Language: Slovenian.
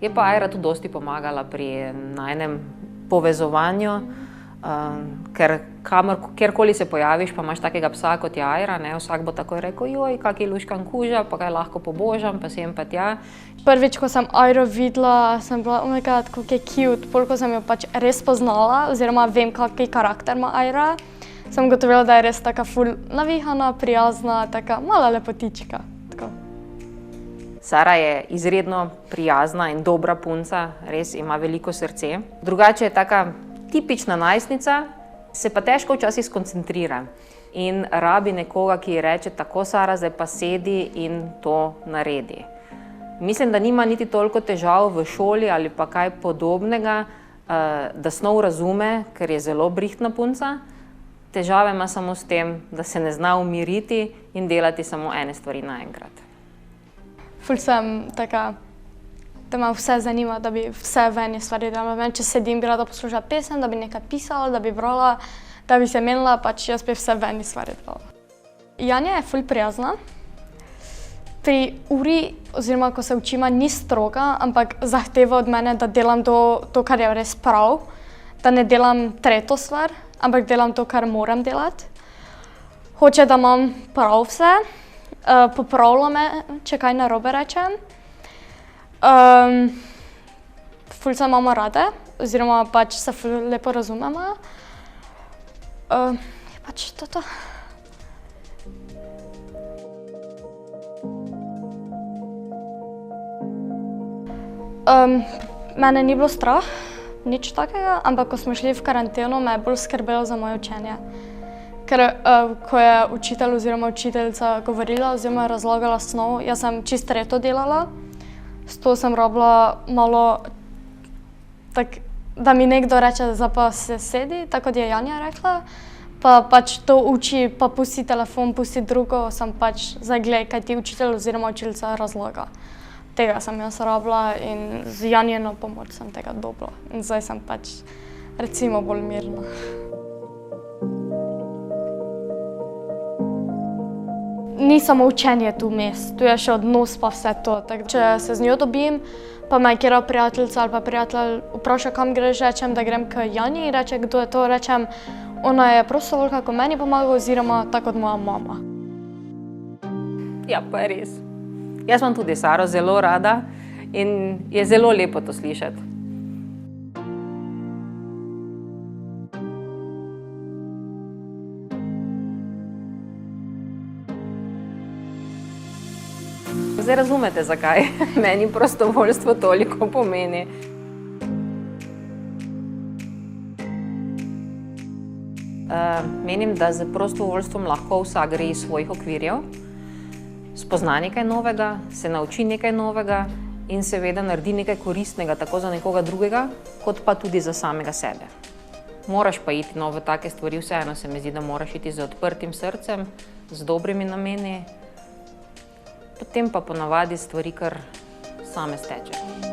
Je pa Aira tudi dosti pomagala pri najnem povezovanju, ker kjerkoli se pojaviš, pa imaš takega psa kot je Aira, ne, vsak bo takoj rekel, joj, kak je luškan kuža, pa ga lahko pobožam, pa sem pa tja. Prvič, ko sem Airo videla, sem bila, oh my god, kako je cute. Pol, ko sem jo pač res poznala, oziroma vem, kakšen karakter ima Aira, sem ugotovila, da je res taka ful navihana, prijazna, taka mala lepotička. Tako. Sara je izredno prijazna in dobra punca, res ima veliko srce. Drugače je taka tipična najstnica, se pa težko včasih skoncentrira in rabi nekoga, ki ji reče, tako Sara, zdaj pa sedi in to naredi. Mislim, da nima niti toliko težav v šoli ali pa kaj podobnega, da snov razume, ker je zelo brihtna punca. Težave ima samo s tem, da se ne zna umiriti in delati samo ene stvari naenkrat. Ful sem taka, da me vse zanima, da bi vse v eni stvari delala. Če sedim, bi rada poslušala pesem, da bi nekaj pisala, da bi brala, da bi se menila, pač jaz bi vse v eni stvari delala. Janja je ful prijazna. Pri uri, oziroma ko se učima, ni stroga, ampak zahteva od mene, da delam to, kar je res prav, da ne delam tretjo stvar, ampak delam to, kar moram delati. Hoče, da imam prav vse, popravlja me, če kaj narobe rečem. Ful se imamo rade, oziroma pač se ful lepo razumemo. Je pač to. Mene ni bilo strah, nič takega, ampak ko smo šli v karanteno, me je bolj skrbelo za moje učenje. Ker ko je učitelj oziroma učiteljica govorila oziroma razlagala snov, jaz sem čisto tretjo delala. Zato sem rabila malo, da mi nekdo reče, zdaj pa se sedi, tako kot je Janja rekla, pa pač to uči, pa pusti telefon, pusti drugo, sem pač zdaj gledaj, kaj ti učitelj oziroma učiteljica razlaga. Tega sem jaz rabila in z Janjino pomoč sem tega dobila. In zdaj sem pač, recimo, bolj mirna. Ni samo učenje tu vmes, tu je še odnos pa vse to. Če se z njo dobim, pa me katera prijateljica ali pa prijatelj vpraša, kam greš, rečem, da grem k Janji in reče, kdo je to, rečem, ona je prostovoljka, ko meni pomaga, oziroma tako kot moja mama. Ja, pa je res. Jaz imam tudi Saro zelo rada in je zelo lepo to slišati. Zdaj razumete, zakaj meni prostovoljstvo toliko pomeni. Menim, da z prostovoljstvom lahko vsak gre iz svojih okvirjev, spozna nekaj novega, se nauči nekaj novega in seveda naredi nekaj koristnega tako za nekoga drugega, kot pa tudi za samega sebe. Moraš pa iti v take stvari, vseeno se mi zdi, da moraš iti z odprtim srcem, z dobrimi nameni, potem pa ponavadi stvari kar same stečejo.